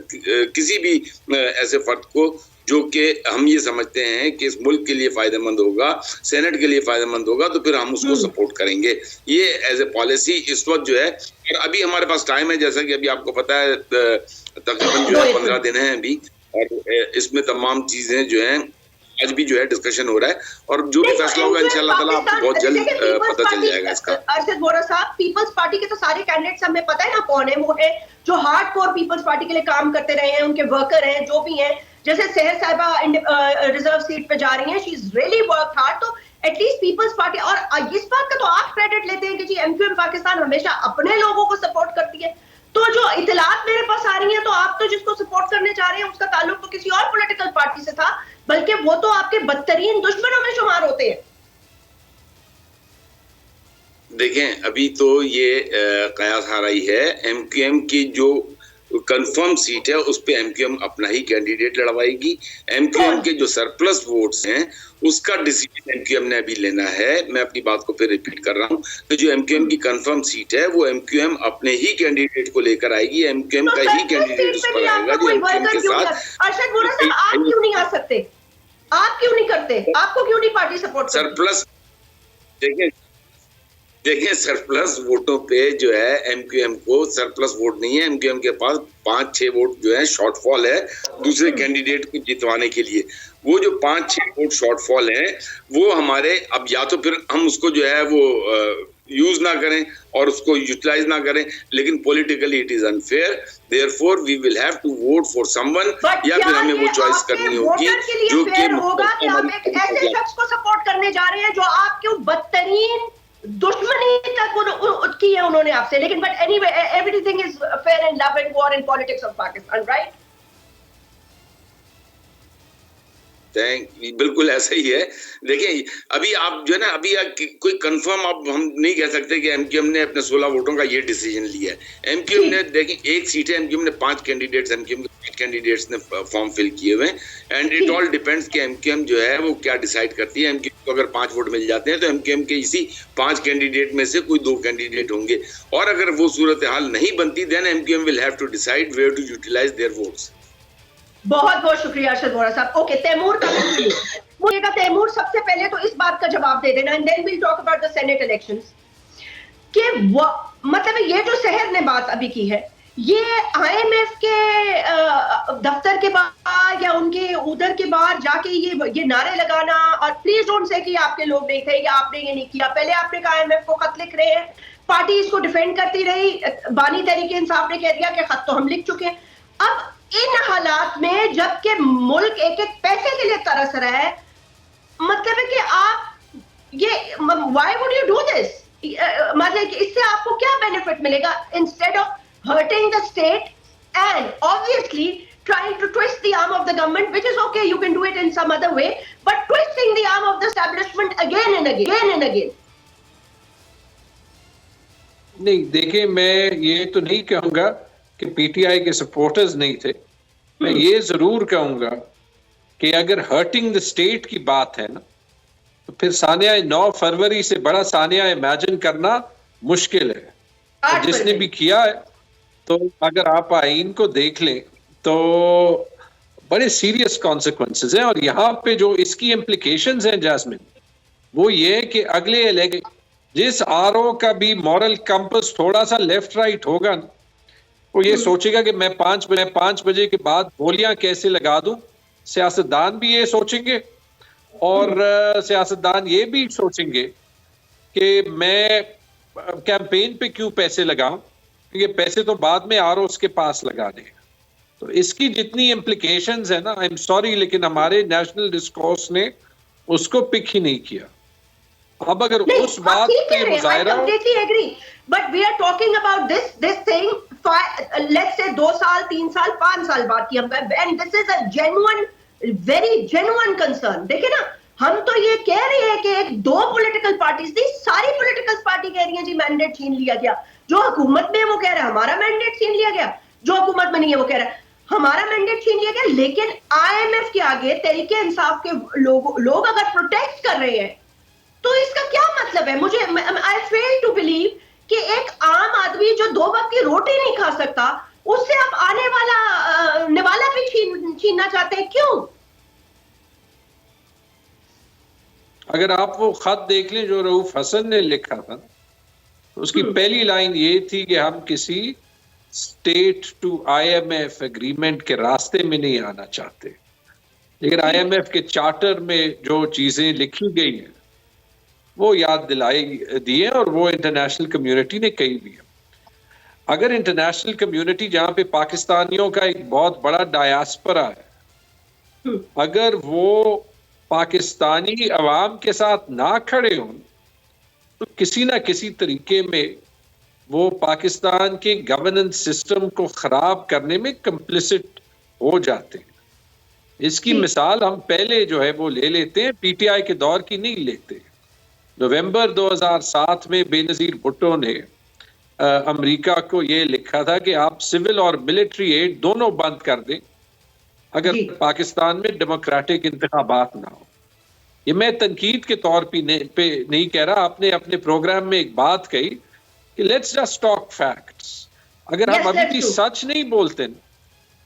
किसी भी ऐसे फर्द को जो कि हम ये समझते हैं कि इस मुल्क के लिए फायदेमंद होगा, सेनेट के लिए फायदेमंद होगा, तो फिर हम उसको सपोर्ट करेंगे। ये एज ए पॉलिसी इस वक्त जो है, और अभी हमारे पास टाइम है, जैसा कि अभी आपको पता है तकरीबन जो है 15 दिन है अभी, और इसमें तमाम चीजें जो हैं आज भी जो है डिस्कशन हो रहा है और जो भी फैसला होगा इंशाल्लाह ताला आपको बहुत जल्द पता चल जाएगा इसका। अरशद वोरा साहब, पीपल्स पार्टी के तो सारे कैंडिडेट्स हमें पता है ना कौन है, वो है जो हार्डकोर पीपल्स पार्टी के लिए काम करते रहे हैं, उनके वर्कर हैं जो भी हैं। जैसे सेहर साहिबा रिजर्व सीट पे जा रही हैं, she is really work hard. तो एटलीस्ट पीपल्स पार्टी, और इस बात का तो आप क्रेडिट लेते हैं कि जी एमक्यूएम पाकिस्तान हमेशा अपने लोगों को सपोर्ट करती है, तो जो इतलात मेरे पास आ रही है तो आप तो जिसको सपोर्ट करने जा रहे हैं उसका ताल्लुक तो किसी और पॉलिटिकल पार्टी से था, बल्कि वो तो आपके बदतरीन दुश्मनों में शुमार होते हैं। देखें, अभी तो ये कयास आ रही है एमक्यूएम की जो कंफर्म सीट है उस पे एमक्यूएम अपना ही कैंडिडेट लड़वाएगी। एमक्यूएम के जो सरप्लस वोट्स हैं उसका डिसीजन एमक्यूएम ने अभी लेना है। मैं अपनी बात को फिर रिपीट कर रहा हूँ कि जो एमक्यूएम की कंफर्म सीट है वो एमक्यूएम अपने ही कैंडिडेट को लेकर आएगी, एमक्यूएम का ही कैंडिडेट उस पर आएगा जो एमक्यूएम के साथ। अरशद वोरा साहब, आप क्यों नहीं आ सकते? आप क्यों नहीं करते? आपको क्यों नहीं पार्टी सपोर्ट करती? सरप्लस देखिए सरप्लस वोटों पे जो है एमक्यूएम को सरप्लस वोट नहीं है, एमक्यूएम के पास 5-6 वोट जो है शॉर्टफॉल है दूसरे कैंडिडेट को जितवाने के लिए। वो जो 5-6 वोट शॉर्टफॉल है वो हमारे, अब या तो फिर हम उसको जो है वो यूज ना करें और उसको यूटिलाइज ना करें, लेकिन politically it is unfair, therefore we will have to vote for someone, या फिर हमें वो चॉइस करनी होगी जो कि होगा कि आप एक ऐसे शख्स को सपोर्ट करने जा रहे हैं जो आपके बदतरीन दुश्मनी तक की है उन्होंने आपसे। लेकिन but anyway, everything is fair and love and war in politics of Pakistan, right? बिल्कुल ऐसा ही है। देखिए अभी आप जो है ना, अभी कोई कंफर्म अब हम नहीं कह सकते कि एमक्यूएम ने अपने 16 वोटों का ये डिसीजन लिया है। एमक्यूएम ने, देखिए एक सीट है, एमक्यूएम ने 5 कैंडिडेट्स, एमक्यूएम के 5 कैंडिडेट्स ने फॉर्म फिल किए हुए हैं एंड इट ऑल डिपेंड्स कि एमक्यूएम जो है वो क्या डिसाइड करती है। एमक्यूएम को अगर 5 वोट मिल जाते हैं तो एमक्यूएम के इसी 5 कैंडिडेट में से कोई 2 कैंडिडेट होंगे, और अगर वो सूरत हाल नहीं बनती then MQM will have to decide where to utilize their votes. बहुत बहुत शुक्रिया अरशद वोरा साहब। ओके, तैमूर का तैमूर सबसे पहले तो इस बात का जवाब दे देना and then we'll talk about the senate elections कि मतलब ये जो शहर ने बात अभी की है, ये आईएमएफ के दफ्तर के बाहर या उनके उधर के बाहर जाके ये नारे लगाना, और प्लीज डोंट से कि आपके लोग नहीं थे या आपने ये नहीं किया। पहले आपने कहा आईएमएफ को खत लिख रहे हैं, पार्टी इसको डिफेंड करती रही, बानी तहरीक इंसाफ ने कह दिया कि खत तो हम लिख चुके हैं। अब इन हालात में जबकि मुल्क एक एक पैसे के लिए तरस रहा है, मतलब है कि आप ये why would you do this? मतलब इससे आपको क्या बेनिफिट मिलेगा instead of hurting the state and obviously trying to twist the arm of the government, which is okay, you can do it in some other way, but twisting the arm of the establishment again and again. नहीं, देखिए मैं ये तो नहीं कहूंगा कि PTI के supporters नहीं थे। मैं ये जरूर कहूंगा कि अगर हर्टिंग द स्टेट की बात है ना, तो फिर सानिया 9 फरवरी से बड़ा सानिया इमेजिन करना मुश्किल है। जिसने भी किया है, तो अगर आप आईन को देख लें तो बड़े सीरियस कॉन्सिक्वेंसेस हैं, और यहाँ पे जो इसकी इम्प्लीकेशंस हैं जास्मिन, वो ये कि अगले इलेक्शन जिस आरओ का भी मॉरल कंपस थोड़ा सा लेफ्ट राइट होगा ना, वो ये सोचेगा कि मैं 5 बजे के बाद गोलियां कैसे लगा दूं। सियासतदान भी ये सोचेंगे, और सियासतदान ये भी सोचेंगे कि मैं कैंपेन पे क्यों पैसे लगाऊं, क्योंकि पैसे तो बाद में आरओ के पास लगा देगा। तो इसकी जितनी इम्प्लीकेशंस है ना, आई एम सॉरी, लेकिन हमारे नेशनल डिस्कोर्स ने उसको पिक ही नहीं किया। अब अगर उस बात पे मुजाहिरा, but we are talking about this thing, let's say 2 साल 3 साल 5 साल बाद की हम, and this is a genuine, very genuine concern. देखिए ना, हम तो ये कह रहे हैं कि 2 पॉलिटिकल पार्टीज थी, सारी पॉलिटिकल पार्टी कह रही है जी मैंडेट छीन लिया गया। जो हुकूमत में है वो कह रहा है हमारा मैंडेट छीन लिया गया, जो हुकूमत में नहीं है वो कह रहा है हमारा मैंडेट छीन लिया गया। लेकिन आईएमएफ के आगे तहरीक इंसाफ के लोग अगर प्रोटेस्ट कर रहे हैं तो इसका क्या मतलब है? मुझे आई फेल टू बिलीव कि एक आम आदमी जो 2 वक्त की रोटी नहीं खा सकता, उससे आप आने वाला निवाला भी छीनना चाहते हैं, क्यों? अगर आप वो खत देख लें जो रऊफ हसन ने लिखा था, तो उसकी पहली लाइन ये थी कि हम किसी स्टेट टू आईएमएफ एग्रीमेंट के रास्ते में नहीं आना चाहते। लेकिन आईएमएफ के चार्टर में जो चीजें लिखी गई हैं वो याद दिलाई दी है, और वो इंटरनेशनल कम्युनिटी ने कही भी है। अगर इंटरनेशनल कम्युनिटी, जहां पे पाकिस्तानियों का एक बहुत बड़ा डायस्पोरा है, अगर वो पाकिस्तानी अवाम के साथ ना खड़े हों तो किसी ना किसी तरीके में वो पाकिस्तान के गवर्नेंस सिस्टम को खराब करने में कंप्लिसिट हो जाते हैं। इसकी मिसाल हम पहले जो है वो ले लेते हैं, पीटीआई के दौर की नहीं लेते। नवंबर 2007 में बेनजीर भुट्टो ने अमेरिका को ये लिखा था कि आप सिविल और मिलिट्री एड दोनों बंद कर दें अगर पाकिस्तान में डेमोक्रेटिक इंतखाबात ना हो। ये मैं तनकीद के तौर पे नहीं कह रहा, आपने अपने प्रोग्राम में एक बात कही कि लेट्स जस्ट टॉक फैक्ट्स। अगर हम अभी भी सच नहीं बोलते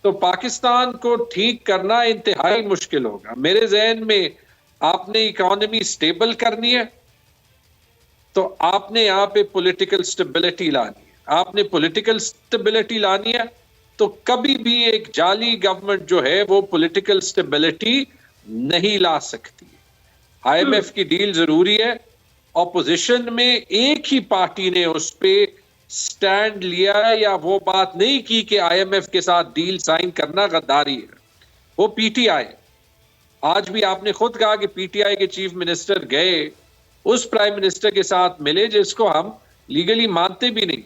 तो पाकिस्तान को ठीक करना इंतहाई मुश्किल होगा। मेरे जहन में आपने इकोनॉमी स्टेबल करनी है तो आपने यहाँ पे पॉलिटिकल स्टेबिलिटी लानी है। आपने पॉलिटिकल स्टेबिलिटी लानी है तो कभी भी एक जाली गवर्नमेंट जो है वो पॉलिटिकल स्टेबिलिटी नहीं ला सकती। आईएमएफ की डील जरूरी है। ऑपोजिशन में एक ही पार्टी ने उस पे स्टैंड लिया या वो बात नहीं की कि आईएमएफ के साथ डील साइन करना गद्दारी है, वो पीटीआई। आज भी आपने खुद कहा कि पीटीआई के चीफ मिनिस्टर गए उस प्राइम मिनिस्टर के साथ मिले जिसको हम लीगली मानते भी नहीं,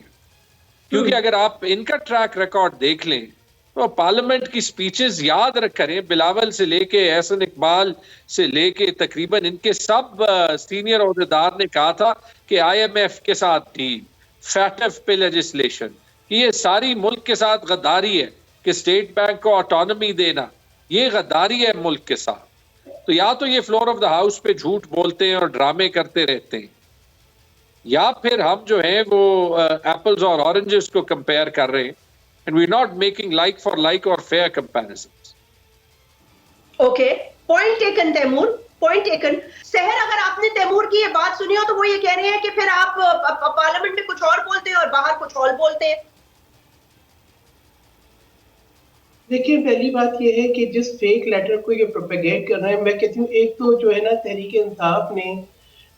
क्योंकि अगर आप इनका ट्रैक रिकॉर्ड देख लें तो पार्लियामेंट की स्पीचेस याद करें, बिलावल से लेके एहसन इकबाल से लेके तकरीबन इनके सब सीनियर ओहदेदार ने कहा था कि आईएमएफ के साथ डील, फैटफ पे लेजिस्लेशन, ये सारी मुल्क के साथ गद्दारी है कि स्टेट बैंक को ऑटोनॉमी देना, ये गद्दारी है मुल्क के साथ। तो या तो ये फ्लोर ऑफ द हाउस पे झूठ बोलते हैं और ड्रामे करते रहते हैं, या फिर हम जो है वो एप्पल्स और ऑरेंजेस को कंपेयर कर रहे हैं and we are not making like for like or fair comparisons. Okay, point taken Taimur, point taken. Sahar, अगर आपने तैमूर की ये बात सुनी हो तो वो ये कह रहे हैं कि फिर आप पार्लियामेंट में कुछ और बोलते हैं और बाहर कुछ और बोलते हैं। देखिए, पहली बात यह है कि जिस फेक लेटर को ये प्रोपेगेट कर रहे हैं, मैं कहती हूँ एक तो जो है ना तहरीक इंसाफ ने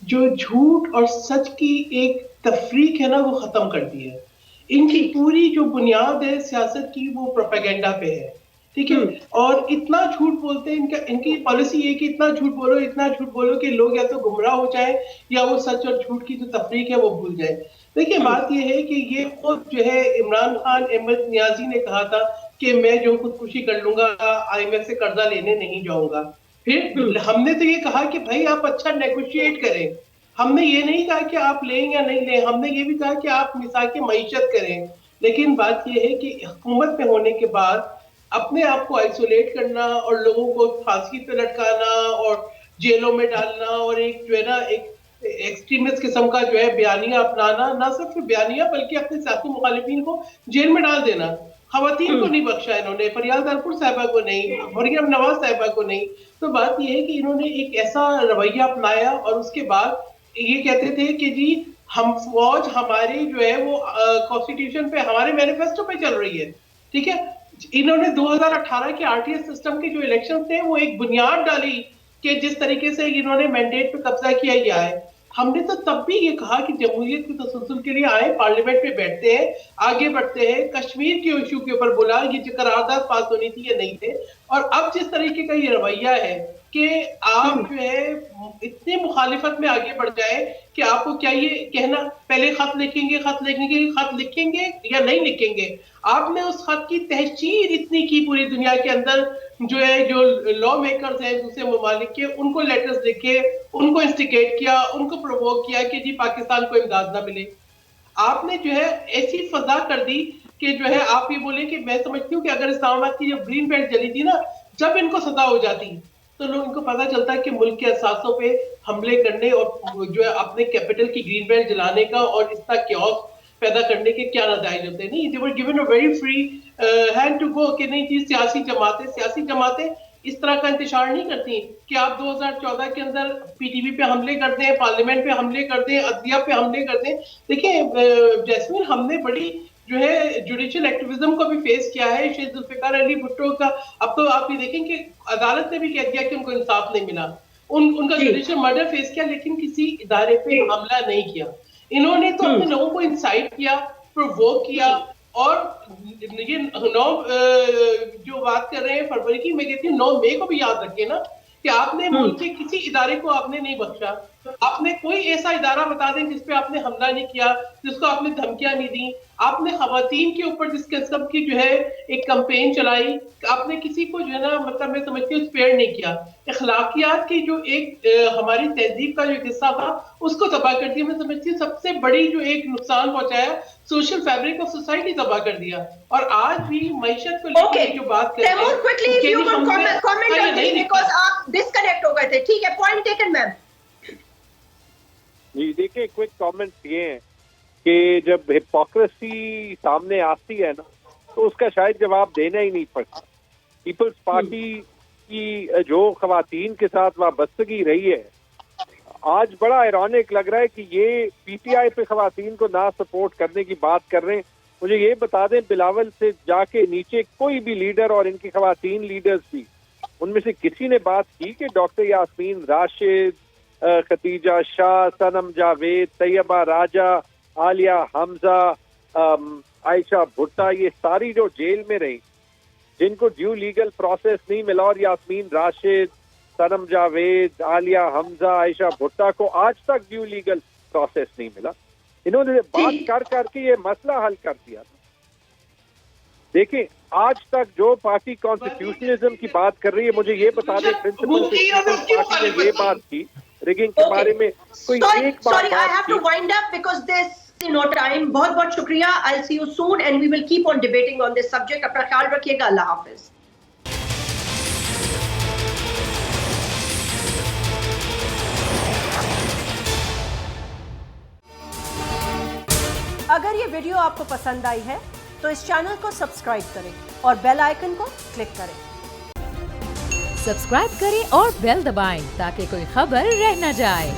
जो झूठ और सच की एक तफरीक है ना वो खत्म कर दी है। इनकी पूरी जो बुनियाद है सियासत की वो प्रोपेगेंडा पे है, ठीक है। और इतना झूठ बोलते हैं, इनकी पॉलिसी ये कि इतना झूठ बोलो कि लोग या तो गुमराह हो जाए या वो सच और झूठ की जो तफरीक है वो भूल जाए। देखिए, बात ये है कि ये खुद जो है इमरान खान अहमद नियाजी ने कहा था कि मैं जो खुदकुशी कर लूंगा, आईएमएफ से कर्जा लेने नहीं जाऊंगा। फिर हमने तो ये कहा कि भाई आप अच्छा नेगोशिएट करें, हमने ये नहीं कहा कि आप लें या नहीं लें, हमने ये भी कहा कि आप मिसाके मईशत करें। लेकिन बात ये है कि हुकूमत में होने के बाद अपने आप को आइसोलेट करना और लोगों को फांसी पे लटकाना और जेलों में डालना और एक जो है ना एक एक्सट्रीमिस्ट किस्म का जो है बयानिया अपनाना, ना सिर्फ बयानिया बल्कि अपने सियासी मुखालिफिन को जेल में डाल देना। खवातीन को नहीं बख्शा इन्होंने, फरियाद अरपुर साहिबा को नहीं, मरियम नवाज साहिबा को नहीं। तो बात यह है कि इन्होंने एक ऐसा रवैया अपनाया और उसके बाद ये कहते थे कि जी हम फौज हमारी जो है वो कॉन्स्टिट्यूशन पे, हमारे मैनिफेस्टो पे चल रही है, ठीक है। इन्होंने 2018 के आरटीएस सिस्टम के जो इलेक्शन थे वो एक बुनियाद डाली कि जिस तरीके से इन्होंने मैंडेट पे कब्जा किया गया है। हमने तो तब भी ये कहा कि जमहूरियत के तसल्सल के लिए आए, पार्लियामेंट में बैठते हैं, आगे बढ़ते हैं, कश्मीर के इशू के ऊपर बोला, ये जो करारदाद पास होनी थी ये नहीं थे। और अब जिस तरीके का ये रवैया है कि आप जो है इतने मुखालिफत में आगे बढ़ जाए कि आपको क्या ये कहना, पहले खत लिखेंगे या नहीं लिखेंगे। आपने उस खत की तहसीर इतनी की पूरी दुनिया के अंदर, जो है जो लॉ मेकर्स हैं दूसरे ममालिक के, उनको लेटर्स लिखे, उनको इंस्टिगेट किया, उनको प्रोवोक किया कि जी पाकिस्तान को इमदाद ना मिले। आपने जो है ऐसी फजा कर दी कि जो है आप ये बोले कि मैं समझती हूँ कि अगर इस्लामाबाद की जब ग्रीन बेल्ट जली थी ना, जब इनको सजा हो जाती तो लोग इनको पता चलता है कि मुल्क के असासों पे हमले करने और जो है अपने कैपिटल की ग्रीन बेल्ट जलाने का और इसका क्योस पैदा करने के क्या नतीजे होते हैं। नहीं, they were given a very free hand to go कि नहीं जी सियासी जमातें इस तरह का इंतशार नहीं करती कि आप 2014 के अंदर पीटीवी पे हमले कर दें, पार्लियामेंट पे हमले कर दें, अदलिया पे हमले कर दें। देखिए जैस्मीन, हमने बड़ी जो है जुडिशियल एक्टिविज्म को भी फेस किया है। शेख जुल्फिकार अली भुट्टो का अब तो आप ये देखें कि अदालत ने भी कह दिया कि उनको इंसाफ नहीं मिला, उनका जुडिशियल मर्डर फेस किया, लेकिन किसी इदारे पे हमला नहीं किया। इन्होंने तो अपने लोगों को इंसाइट किया, प्रोवोक किया। और ये 9 जो बात कर रहे हैं फरवरी की, मैं कहती हूँ 9 मई को भी याद रखें ना कि आपने मुल्क के किसी इदारे को आपने नहीं बख्शा। आपने कोई ऐसा इदारा बता दें जिसपे आपने हमला नहीं किया, जिसको आपने धमकियां नहीं दी। आपने खवातीन के ऊपर जिस किस्म की जो है एक कैंपेन चलाई, आपने किसी को जो है ना मतलब मैं समझती हूँ स्पेयर नहीं किया। अखलाकियात की जो एक हमारी तहजीब का जो हिस्सा था उसको तबाह कर दिया। मैं समझती हूँ सबसे बड़ी जो एक नुकसान पहुंचाया, सोशल फैब्रिक ऑफ सोसाइटी तबाह कर दिया। और आज भी मैशत को लेकर जो बात कर रहे हैं, quickly if you can comment on this because आप डिस्कनेक्ट हो गए थे। ठीक है, पॉइंट टेकन मैम। जी देखिए, क्विक कमेंट्स ये हैं कि जब हिपोक्रेसी सामने आती है ना तो उसका शायद जवाब देना ही नहीं पड़ता। पीपल्स पार्टी की जो खवातीन के साथ वाबस्तगी रही है, आज बड़ा आयरॉनिक लग रहा है कि ये पीटीआई पे खवातीन को ना सपोर्ट करने की बात कर रहे हैं। मुझे ये बता दें, बिलावल से जाके नीचे कोई भी लीडर और इनकी खवातीन लीडर्स भी, उनमें से किसी ने बात की कि डॉक्टर यास्मीन राशिद, खतीजा शाह, सनम जावेद, तैयबा राजा, आलिया हमजा, आयशा भुट्टा, ये सारी जो जेल में रही, जिनको ड्यू लीगल प्रोसेस नहीं मिला, और यास्मीन राशिद, सनम जावेद, आलिया हमजा, आयशा भुट्टा को आज तक ड्यू लीगल प्रोसेस नहीं मिला। इन्होंने बात कर करके ये मसला हल कर दिया। देखिए, आज तक जो पार्टी कॉन्स्टिट्यूशनलिज्म की बात कर रही है, मुझे ये बता दें प्रिंसिपल पार्टी ने ये बात की रिगिंग के बारे में कोई एक बात। Sorry, I have to wind up because there's time. बहुत बहुत शुक्रिया। I'll see you soon and we will keep on debating on this subject. अपना ख्याल रखिएगा। अल्लाह हाफिज। अगर ये वीडियो आपको पसंद आई है तो इस चैनल को सब्सक्राइब करें और बेल आइकन को क्लिक करें। सब्सक्राइब करें और बेल दबाएं ताकि कोई खबर रह न जाए।